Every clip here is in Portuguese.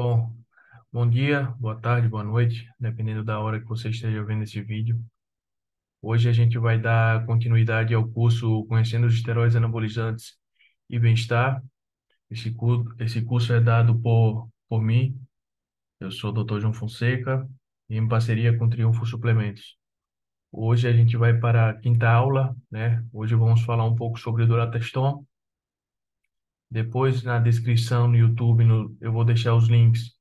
Bom, bom dia, boa tarde, boa noite, dependendo da hora que você esteja vendo esse vídeo. Hoje a gente vai dar continuidade ao curso Conhecendo os Esteroides Anabolizantes e Bem-Estar. Esse curso é dado por mim, eu sou o Dr. João Fonseca, em parceria com Triunfo Suplementos. Hoje a gente vai para a quinta aula, né? Hoje vamos falar um pouco sobre o Durateston. Depois, na descrição no YouTube, eu vou deixar os links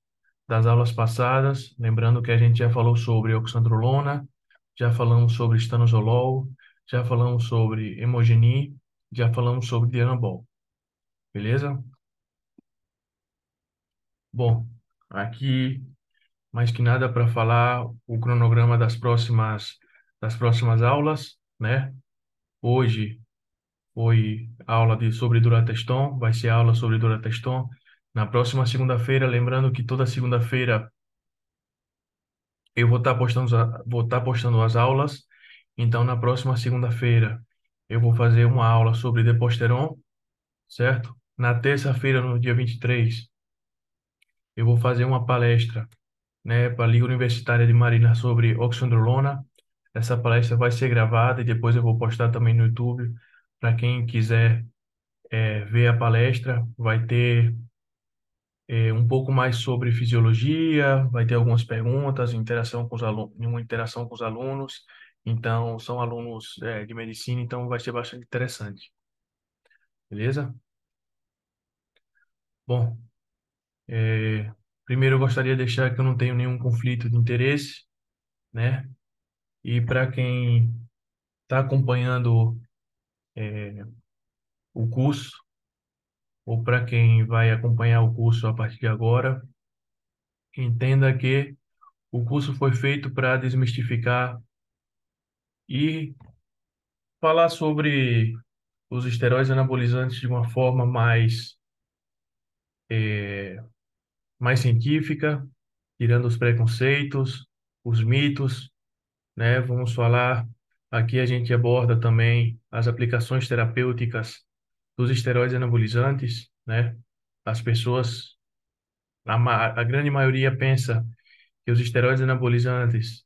das aulas passadas. Lembrando que a gente já falou sobre oxandrolona, já falamos sobre estanozolol, já falamos sobre Hemogenin, já falamos sobre Dianabol. Beleza? Bom, aqui, mais que nada, para falar o cronograma das próximas aulas, né? Hoje foi aula sobre Durateston, vai ser aula sobre Durateston. Na próxima segunda-feira, lembrando que toda segunda-feira eu vou estar postando as aulas. Então, na próxima segunda-feira, eu vou fazer uma aula sobre Deposteron, certo? Na terça-feira, no dia 23, eu vou fazer uma palestra, né, para a Liga Universitária de Marina sobre oxandrolona. Essa palestra vai ser gravada e depois eu vou postar também no YouTube. Para quem quiser ver a palestra, vai ter um pouco mais sobre fisiologia, vai ter algumas perguntas, interação com os alunos, uma interação com os alunos. Então, são alunos de medicina, então vai ser bastante interessante, beleza? Bom, é, primeiro eu gostaria de deixar que eu não tenho nenhum conflito de interesse, né? E para quem está acompanhando o curso, ou para quem vai acompanhar o curso a partir de agora, entenda que o curso foi feito para desmistificar e falar sobre os esteroides anabolizantes de uma forma mais científica, tirando os preconceitos, os mitos, né? Vamos falar, aqui a gente aborda também as aplicações terapêuticas dos esteroides anabolizantes, né? As pessoas, a grande maioria pensa que os esteroides anabolizantes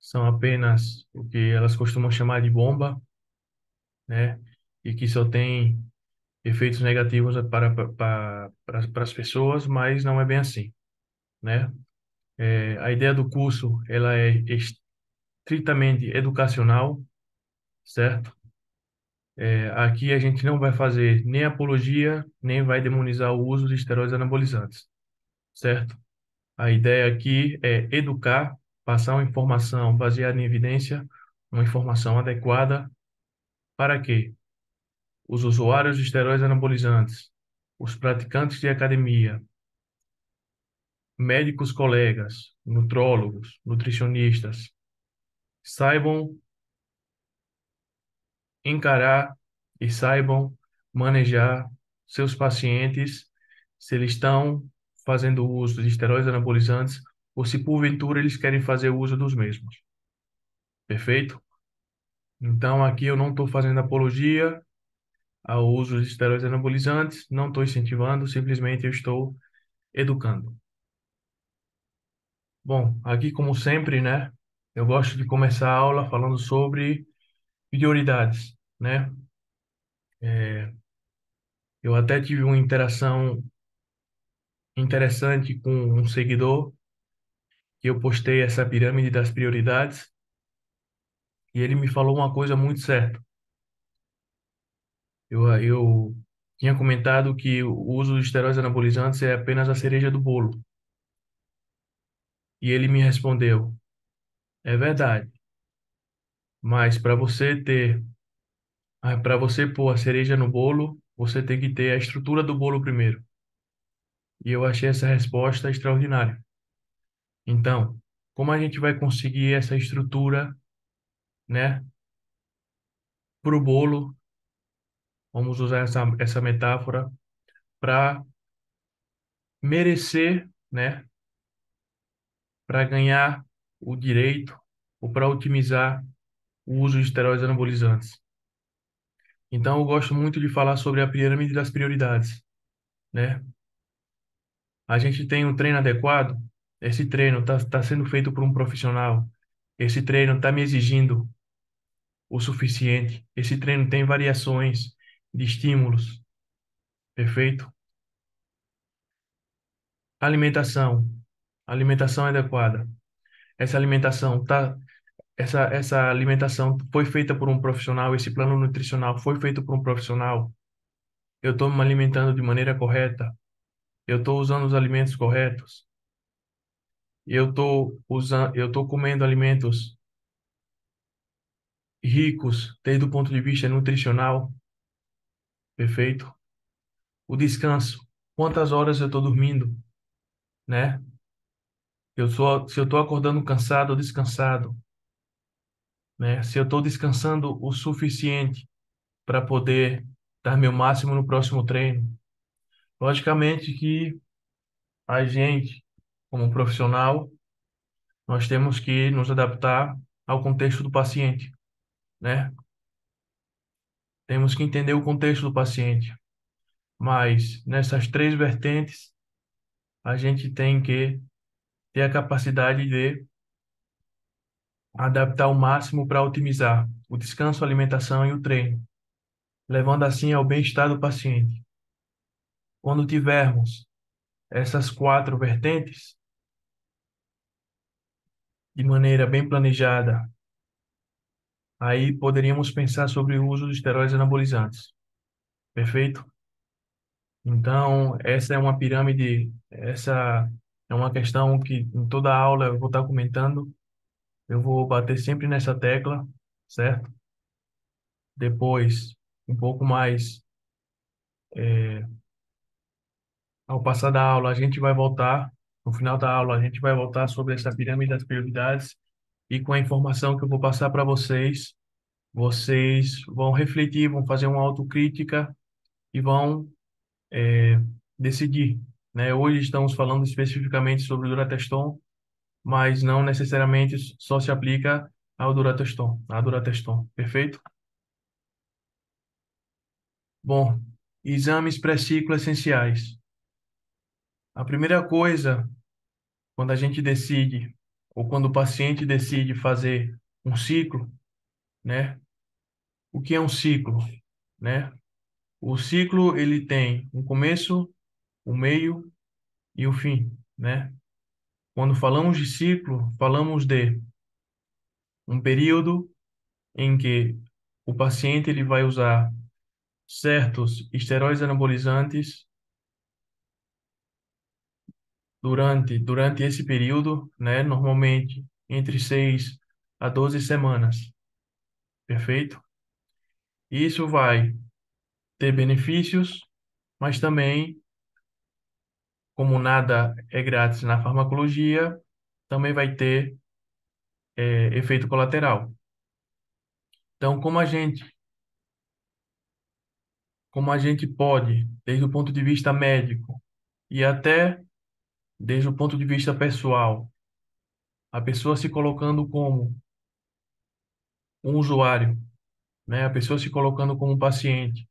são apenas o que elas costumam chamar de bomba, né? E que só tem efeitos negativos para as pessoas, mas não é bem assim, né? A ideia do curso, ela é estritamente educacional, certo? Aqui a gente não vai fazer nem apologia, nem vai demonizar o uso de esteroides anabolizantes, certo? A ideia aqui é educar, passar uma informação baseada em evidência, uma informação adequada para que os usuários de esteroides anabolizantes, os praticantes de academia, médicos colegas, nutrólogos, nutricionistas, saibam encarar e saibam manejar seus pacientes se eles estão fazendo uso de esteroides anabolizantes ou se porventura eles querem fazer uso dos mesmos. Perfeito? Então aqui eu não estou fazendo apologia ao uso de esteroides anabolizantes, não estou incentivando, simplesmente eu estou educando. Bom, aqui como sempre, né, eu gosto de começar a aula falando sobre prioridades, né? É, eu até tive uma interação interessante com um seguidor que eu postei essa pirâmide das prioridades e ele me falou uma coisa muito certa. Eu tinha comentado que o uso de esteroides anabolizantes é apenas a cereja do bolo. E ele me respondeu: é verdade, mas para você pôr a cereja no bolo, você tem que ter a estrutura do bolo primeiro. E eu achei essa resposta extraordinária. Então, como a gente vai conseguir essa estrutura, né, para o bolo? Vamos usar essa metáfora para merecer, né, para ganhar o direito ou para otimizar o uso de esteroides anabolizantes. Então, eu gosto muito de falar sobre a pirâmide das prioridades, né? A gente tem um treino adequado, esse treino está sendo feito por um profissional, esse treino está me exigindo o suficiente, esse treino tem variações de estímulos, perfeito? Alimentação, alimentação adequada. Essa alimentação tá, essa alimentação foi feita por um profissional, esse plano nutricional foi feito por um profissional. Eu estou me alimentando de maneira correta, eu estou usando os alimentos corretos, eu estou comendo alimentos ricos desde o ponto de vista nutricional, perfeito? O descanso, quantas horas eu estou dormindo, né? Se eu estou acordando cansado ou descansado, né? Se eu estou descansando o suficiente para poder dar meu máximo no próximo treino. Logicamente que a gente, como profissional, nós temos que nos adaptar ao contexto do paciente, né? Temos que entender o contexto do paciente. Mas nessas três vertentes, a gente tem que ter a capacidade de adaptar o máximo para otimizar o descanso, a alimentação e o treino, levando assim ao bem-estar do paciente. Quando tivermos essas quatro vertentes de maneira bem planejada, aí poderíamos pensar sobre o uso de esteroides anabolizantes. Perfeito? Então, essa é uma pirâmide, essa é uma questão que em toda aula eu vou estar comentando, eu vou bater sempre nessa tecla, certo? Depois, um pouco mais ao passar da aula, a gente vai voltar, no final da aula, a gente vai voltar sobre essa pirâmide das prioridades e com a informação que eu vou passar para vocês, vocês vão refletir, vão fazer uma autocrítica e vão decidir, né? Hoje estamos falando especificamente sobre o Durateston, mas não necessariamente só se aplica ao Durateston, à Durateston, perfeito? Bom, exames pré-ciclo essenciais. A primeira coisa, quando a gente decide, ou quando o paciente decide fazer um ciclo, né? O que é um ciclo, né? O ciclo, ele tem um começo, o meio e o fim, né? Quando falamos de ciclo, falamos de um período em que o paciente ele vai usar certos esteroides anabolizantes durante esse período, né? Normalmente entre 6 a 12 semanas, perfeito? Isso vai ter benefícios, mas também, como nada é grátis na farmacologia, também vai ter efeito colateral. Então, como a gente pode, desde o ponto de vista médico e até desde o ponto de vista pessoal, a pessoa se colocando como um usuário, né? A pessoa se colocando como um paciente.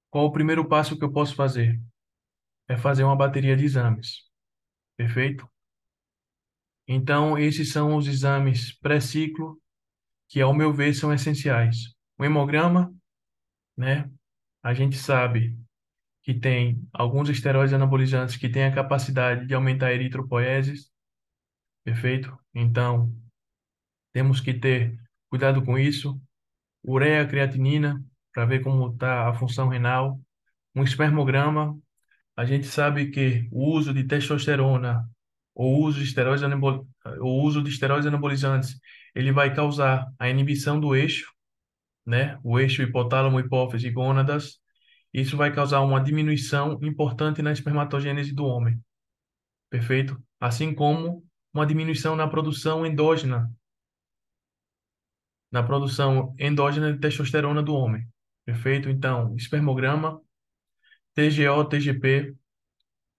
Qual o primeiro passo que eu posso fazer? É fazer uma bateria de exames, perfeito? Então, esses são os exames pré-ciclo que, ao meu ver, são essenciais. O hemograma, né? A gente sabe que tem alguns esteroides anabolizantes que têm a capacidade de aumentar a eritropoiesis, perfeito? Então, temos que ter cuidado com isso. Ureia, creatinina, para ver como está a função renal. Um espermograma, a gente sabe que o uso de testosterona ou o uso de esteroides anabolizantes, ele vai causar a inibição do eixo, né? O eixo hipotálamo, hipófise e gônadas. Isso vai causar uma diminuição importante na espermatogênese do homem, perfeito? Assim como uma diminuição na produção endógena de testosterona do homem, perfeito? Então, espermograma, TGO, TGP,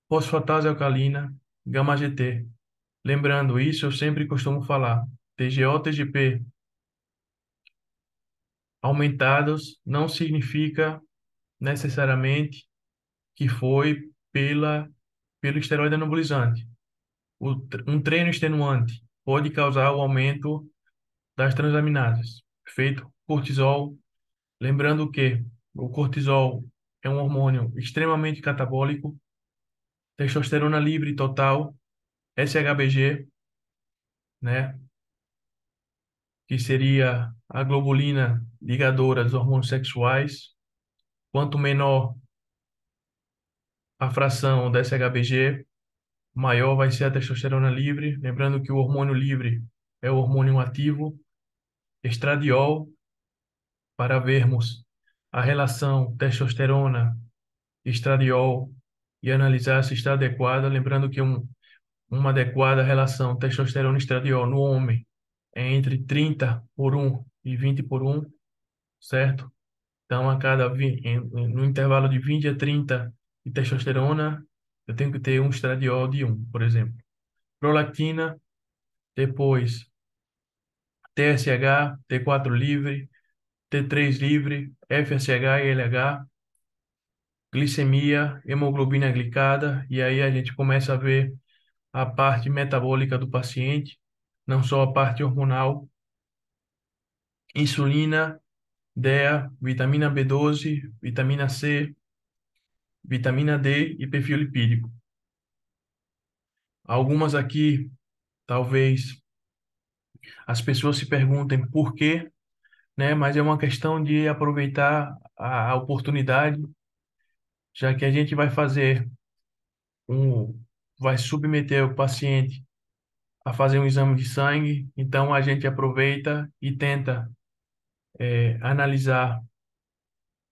fosfatase alcalina, gama-GT. Lembrando isso, eu sempre costumo falar, TGO, TGP aumentados não significa necessariamente que foi pela pelo esteroide anabolizante. Um treino extenuante pode causar o aumento das transaminases. Perfeito? Cortisol. Lembrando que o cortisol é um hormônio extremamente catabólico. Testosterona livre total, SHBG, né? Que seria a globulina ligadora dos hormônios sexuais. Quanto menor a fração da SHBG, maior vai ser a testosterona livre. Lembrando que o hormônio livre é o hormônio ativo. Estradiol, para vermos a relação testosterona-estradiol e analisar se está adequada. Lembrando que uma adequada relação testosterona-estradiol no homem é entre 30:1 e 20:1, certo? Então, no intervalo de 20 a 30 de testosterona, eu tenho que ter um estradiol de 1, por exemplo. Prolactina, depois TSH, T4 livre, T3 livre, FSH e LH, glicemia, hemoglobina glicada, e aí a gente começa a ver a parte metabólica do paciente, não só a parte hormonal, insulina, DEA, vitamina B12, vitamina C, vitamina D e perfil lipídico. Algumas aqui, talvez as pessoas se perguntem por quê, né? Mas é uma questão de aproveitar a oportunidade, já que a gente um, vai submeter o paciente a fazer um exame de sangue, então a gente aproveita e tenta analisar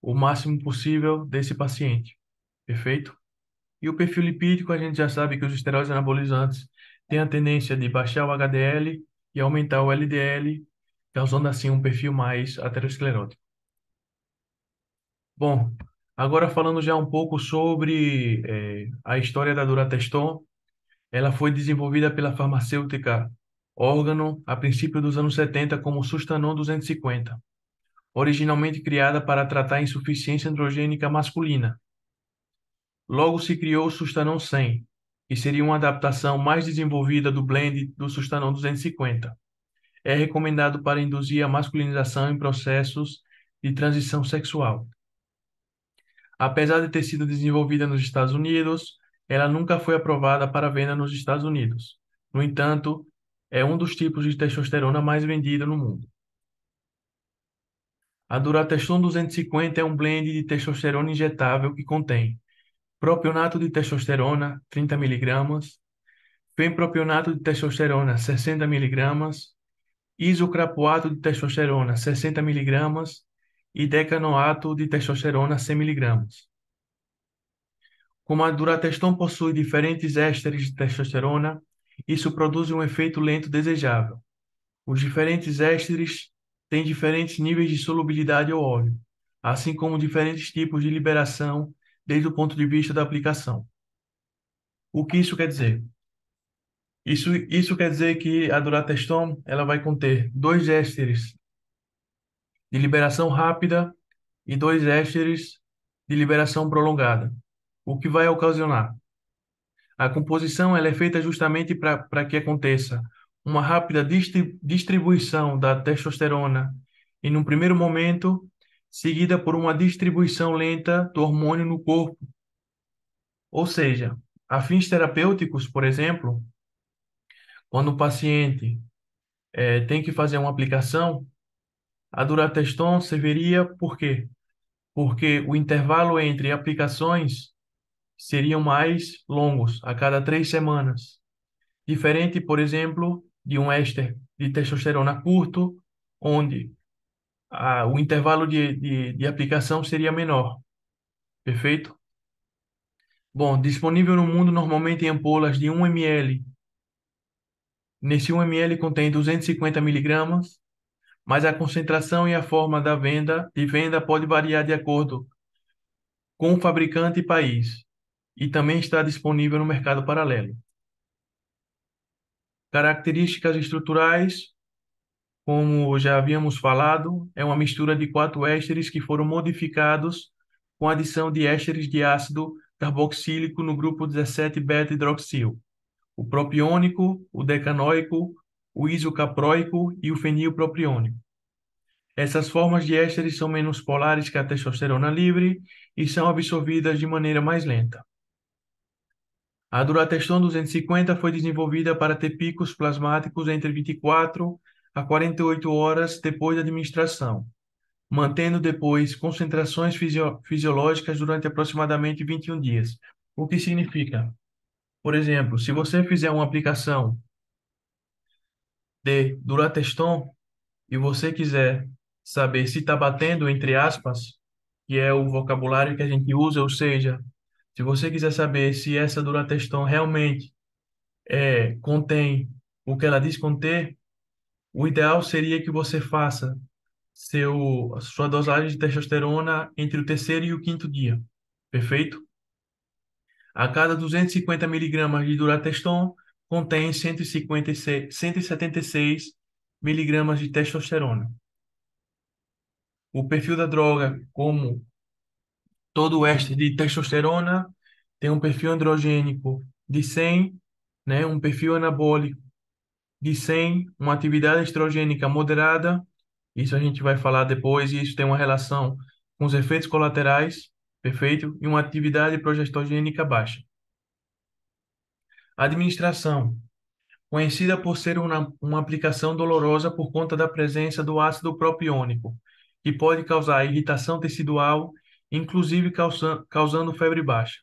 o máximo possível desse paciente, perfeito? E o perfil lipídico, a gente já sabe que os esteroides anabolizantes têm a tendência de baixar o HDL e aumentar o LDL, causando assim um perfil mais aterosclerótico. Bom, agora falando já um pouco sobre a história da Durateston, ela foi desenvolvida pela farmacêutica Organon a princípio dos anos 70 como Sustanon 250, originalmente criada para tratar insuficiência androgênica masculina. Logo se criou o Sustanon 100, que seria uma adaptação mais desenvolvida do blend do Sustanon 250. É recomendado para induzir a masculinização em processos de transição sexual. Apesar de ter sido desenvolvida nos Estados Unidos, ela nunca foi aprovada para venda nos Estados Unidos. No entanto, é um dos tipos de testosterona mais vendida no mundo. A Durateston 250 é um blend de testosterona injetável que contém propionato de testosterona, 30 miligramas, fenpropionato de testosterona, 60 miligramas, isocrapuato de testosterona, 60 miligramas e decanoato de testosterona, 100 miligramas. Como a Durateston possui diferentes ésteres de testosterona, isso produz um efeito lento desejável. Os diferentes ésteres têm diferentes níveis de solubilidade ao óleo, assim como diferentes tipos de liberação desde o ponto de vista da aplicação. O que isso quer dizer? Isso quer dizer que a Durateston ela vai conter dois ésteres de liberação rápida e dois ésteres de liberação prolongada, o que vai ocasionar. A composição ela é feita justamente para que aconteça uma rápida distribuição da testosterona e, num primeiro momento, seguida por uma distribuição lenta do hormônio no corpo. Ou seja, a fins terapêuticos, por exemplo, quando o paciente tem que fazer uma aplicação, a Durateston serviria por quê? Porque o intervalo entre aplicações seriam mais longos, a cada 3 semanas. Diferente, por exemplo, de um éster de testosterona curto, onde o intervalo de aplicação seria menor. Perfeito? Bom, disponível no mundo normalmente em ampolas de 1 ml. Nesse 1 ml contém 250 miligramas, mas a concentração e a forma de venda pode variar de acordo com o fabricante e país, e também está disponível no mercado paralelo. Características estruturais, como já havíamos falado, é uma mistura de 4 ésteres que foram modificados com adição de ésteres de ácido carboxílico no grupo 17 beta-hidroxil, o propiônico, o decanoico, o isocaproico e o fenilpropiônico. Essas formas de ésteres são menos polares que a testosterona livre e são absorvidas de maneira mais lenta. A Durateston 250 foi desenvolvida para ter picos plasmáticos entre 24 a 48 horas depois da administração, mantendo depois concentrações fisiológicas durante aproximadamente 21 dias. O que significa? Por exemplo, se você fizer uma aplicação de Durateston e você quiser saber se está batendo, entre aspas, que é o vocabulário que a gente usa, ou seja, se você quiser saber se essa Durateston realmente contém o que ela diz conter, o ideal seria que você faça sua dosagem de testosterona entre o terceiro e o quinto dia. Perfeito? A cada 250 miligramas de Durateston contém 176 miligramas de testosterona. O perfil da droga, como todo o éster de testosterona, tem um perfil androgênico de 100, né, um perfil anabólico de 100, uma atividade estrogênica moderada, isso a gente vai falar depois, e isso tem uma relação com os efeitos colaterais, perfeito? E uma atividade progestogênica baixa. A administração, conhecida por ser uma aplicação dolorosa por conta da presença do ácido propiônico, que pode causar irritação tecidual, inclusive causando febre baixa.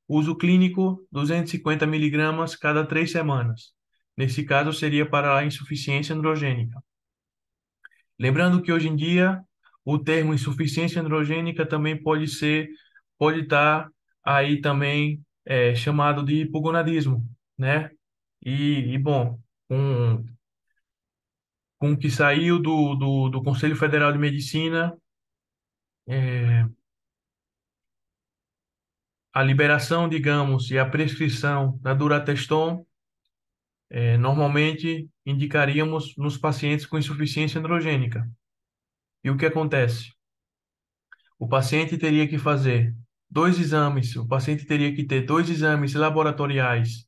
Uso clínico, 250 miligramas cada 3 semanas. Nesse caso, seria para a insuficiência androgênica. Lembrando que hoje em dia o termo insuficiência androgênica também pode estar aí também chamado de hipogonadismo, né? Bom, com o que saiu do Conselho Federal de Medicina, é, a liberação, digamos, e a prescrição da Durateston, normalmente indicaríamos nos pacientes com insuficiência androgênica. E o que acontece? O paciente teria que fazer dois exames, o paciente teria que ter dois exames laboratoriais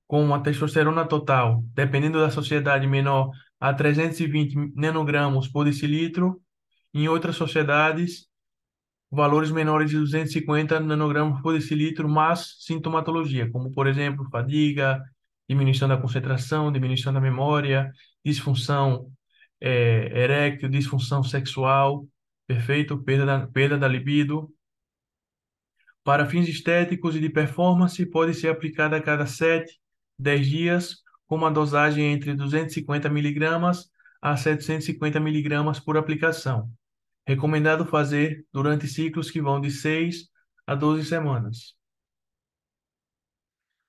com uma testosterona total, dependendo da sociedade, menor a 320 nanogramas por decilitro. Em outras sociedades, valores menores de 250 nanogramas por decilitro, mas sintomatologia, como, por exemplo, fadiga, diminuição da concentração, diminuição da memória, disfunção eréctil, disfunção sexual, perfeito? Perda da libido. Para fins estéticos e de performance, pode ser aplicada a cada 7, 10 dias, com uma dosagem entre 250 miligramas a 750 miligramas por aplicação. Recomendado fazer durante ciclos que vão de 6 a 12 semanas.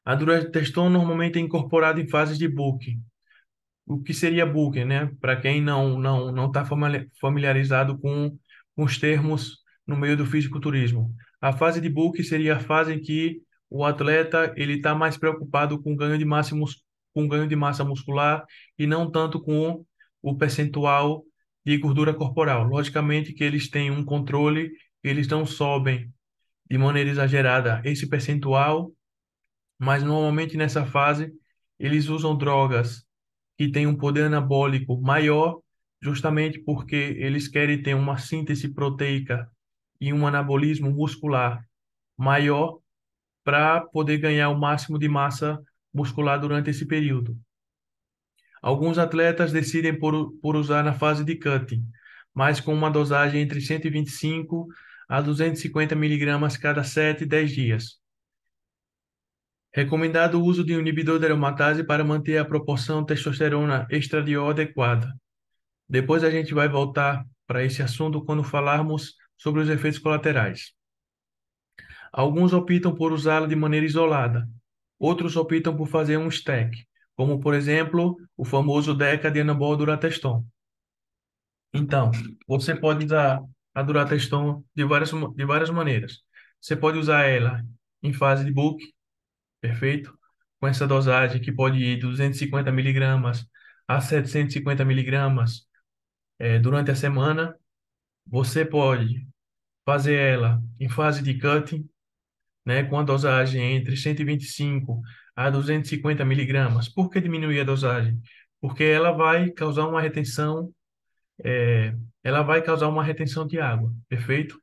A Durateston normalmente é incorporada em fases de booking. O que seria booking, né? Para quem não está familiarizado com os termos no meio do fisiculturismo. A fase de booking seria a fase em que o atleta ele está mais preocupado com ganho de massa, com ganho de massa muscular e não tanto com o percentual de gordura corporal. Logicamente que eles têm um controle, eles não sobem de maneira exagerada esse percentual, mas normalmente nessa fase eles usam drogas que têm um poder anabólico maior, justamente porque eles querem ter uma síntese proteica e um anabolismo muscular maior para poder ganhar o máximo de massa muscular durante esse período. Alguns atletas decidem por usar na fase de cutting, mas com uma dosagem entre 125 a 250 miligramas cada 7 e 10 dias. Recomendado o uso de um inibidor da aromatase para manter a proporção testosterona estradiol adequada. Depois a gente vai voltar para esse assunto quando falarmos sobre os efeitos colaterais. Alguns optam por usá-la de maneira isolada, outros optam por fazer um stack, como por exemplo o famoso Deca de Anabol Durateston. Então, você pode usar a Durateston de várias maneiras. Você pode usar ela em fase de bulk, perfeito? Com essa dosagem que pode ir de 250 miligramas a 750 miligramas durante a semana. Você pode fazer ela em fase de cutting, né, com a dosagem entre 125 a 250 miligramas. Por que diminuir a dosagem? Porque ela vai causar uma retenção, é, ela vai causar uma retenção de água, perfeito?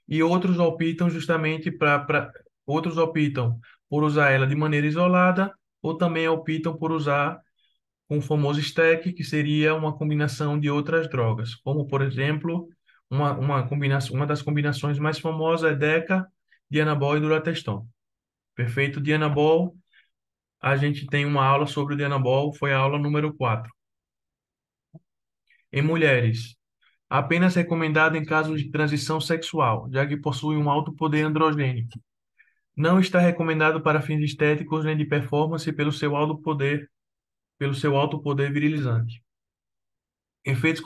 E outros optam por usar ela de maneira isolada, ou também optam por usar com o famoso stack, que seria uma combinação de outras drogas, como por exemplo, uma das combinações mais famosas é Deca, Dianabol e Durateston. Perfeito? Dianabol, a gente tem uma aula sobre o Dianabol, foi a aula número 4. Em mulheres, apenas recomendado em casos de transição sexual, já que possui um alto poder androgênico. Não está recomendado para fins estéticos nem de performance pelo seu alto poder virilizante. Efeitos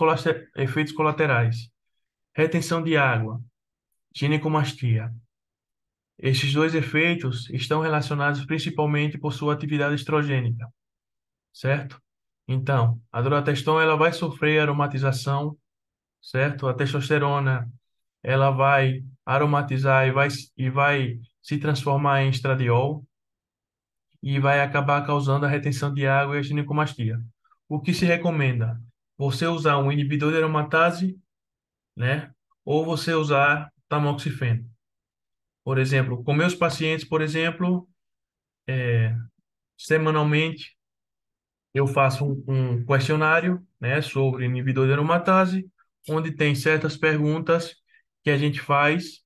colaterais: retenção de água, ginecomastia. Estes dois efeitos estão relacionados principalmente por sua atividade estrogênica, certo? Então, a drogatestosterona ela vai sofrer aromatização, certo? A testosterona ela vai aromatizar e vai se transformar em estradiol e vai acabar causando a retenção de água e a ginecomastia. O que se recomenda? Você usar um inibidor de aromatase, né? Ou você usar tamoxifeno. Por exemplo, com meus pacientes, por exemplo, semanalmente eu faço um questionário, né, sobre inibidor de aromatase, onde tem certas perguntas que a gente faz,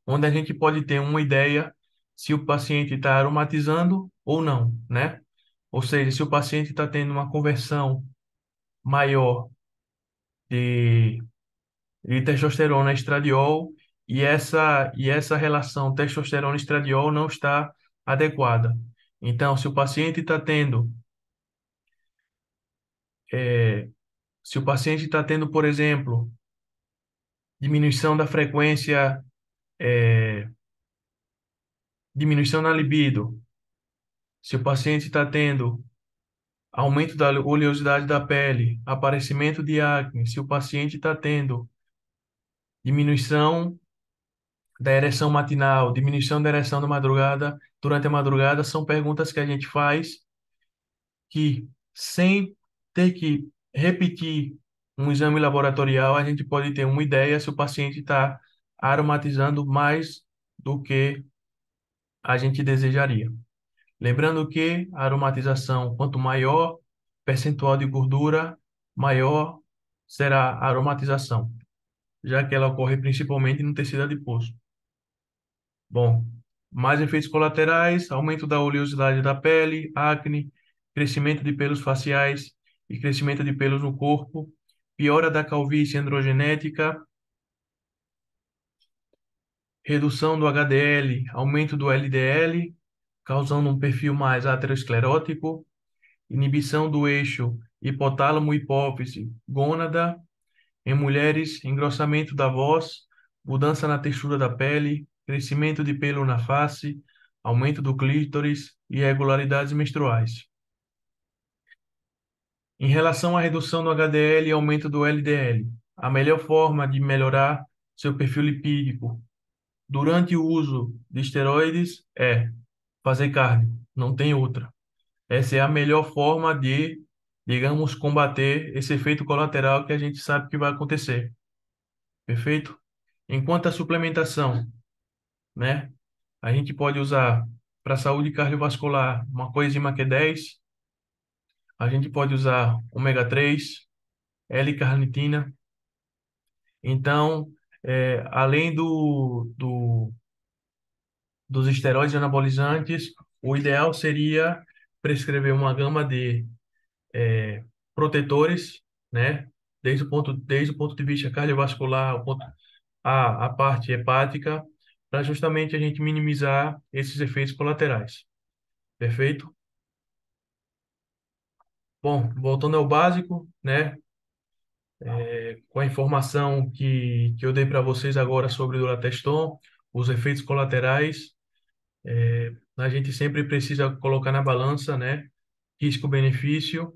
onde a gente pode ter uma ideia se o paciente está aromatizando ou não, né? Ou seja, se o paciente está tendo uma conversão maior de de testosterona a estradiol e essa relação testosterona-estradiol não está adequada. Então, eh, se o paciente está tendo, por exemplo, diminuição da frequência, eh, diminuição na libido, se o paciente está tendo aumento da oleosidade da pele, aparecimento de acne, se o paciente está tendo diminuição da ereção matinal, diminuição da ereção da madrugada, durante a madrugada, são perguntas que a gente faz que, sem ter que repetir um exame laboratorial, a gente pode ter uma ideia se o paciente está aromatizando mais do que a gente desejaria. Lembrando que a aromatização, quanto maior percentual de gordura, maior será a aromatização, já que ela ocorre principalmente no tecido adiposo. Bom, mais efeitos colaterais, aumento da oleosidade da pele, acne, crescimento de pelos faciais e crescimento de pelos no corpo, piora da calvície androgenética, redução do HDL, aumento do LDL, causando um perfil mais aterosclerótico, inibição do eixo hipotálamo-hipófise gônada, em mulheres, engrossamento da voz, mudança na textura da pele, crescimento de pelo na face, aumento do clítoris e irregularidades menstruais. Em relação à redução do HDL e aumento do LDL, a melhor forma de melhorar seu perfil lipídico durante o uso de esteroides é fazer cardio, não tem outra. Essa é a melhor forma de, digamos, combater esse efeito colateral que a gente sabe que vai acontecer. Perfeito? Enquanto a suplementação, né? A gente pode usar para saúde cardiovascular uma coenzima Q10, a gente pode usar ômega 3, L-carnitina. Então, além dos esteroides anabolizantes, o ideal seria prescrever uma gama de protetores, né? Desde o ponto de vista cardiovascular, a parte hepática, para justamente a gente minimizar esses efeitos colaterais. Perfeito? Bom, voltando ao básico, né? Com a informação que eu dei para vocês agora sobre o Durateston, os efeitos colaterais, a gente sempre precisa colocar na balança, né? Risco-benefício,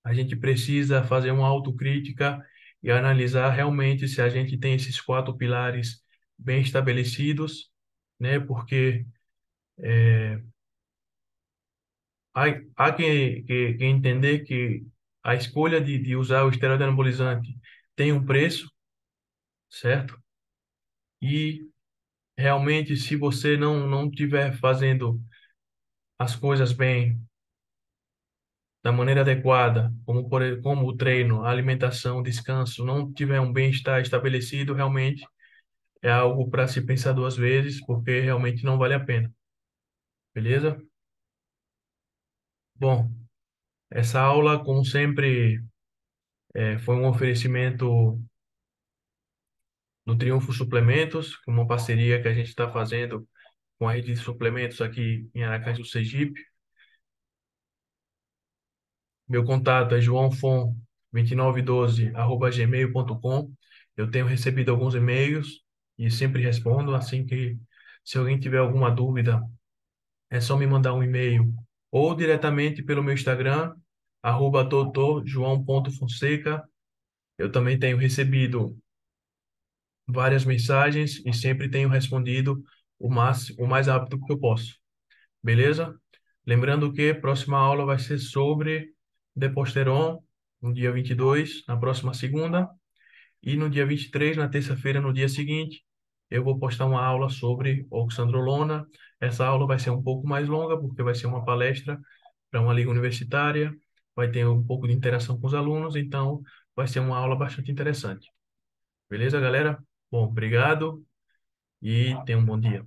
a gente precisa fazer uma autocrítica e analisar realmente se a gente tem esses quatro pilares bem estabelecidos, né? Porque há, há que entender que a escolha de usar o esteroide anabolizante tem um preço, certo? E realmente, se você não estiver fazendo as coisas bem, da maneira adequada, como o treino, a alimentação, o descanso, não tiver um bem-estar estabelecido, realmente é algo para se pensar duas vezes, porque realmente não vale a pena. Beleza? Bom, essa aula, como sempre, foi um oferecimento do Triunfo Suplementos, que é uma parceria que a gente está fazendo com a rede de suplementos aqui em Aracaju, Sergipe. Meu contato é joãofon2912@gmail.com. Eu tenho recebido alguns e-mails e sempre respondo. Assim que, se alguém tiver alguma dúvida, é só me mandar um e-mail ou diretamente pelo meu Instagram, @doutorjoão.fonseca. Eu também tenho recebido várias mensagens e sempre tenho respondido o mais rápido que eu posso. Beleza? Lembrando que a próxima aula vai ser sobre Deposteron, no dia 22, na próxima segunda, e no dia 23, na terça-feira, no dia seguinte, eu vou postar uma aula sobre oxandrolona. Essa aula vai ser um pouco mais longa, porque vai ser uma palestra para uma liga universitária, vai ter um pouco de interação com os alunos, então vai ser uma aula bastante interessante. Beleza, galera? Bom, obrigado e tenham um bom dia.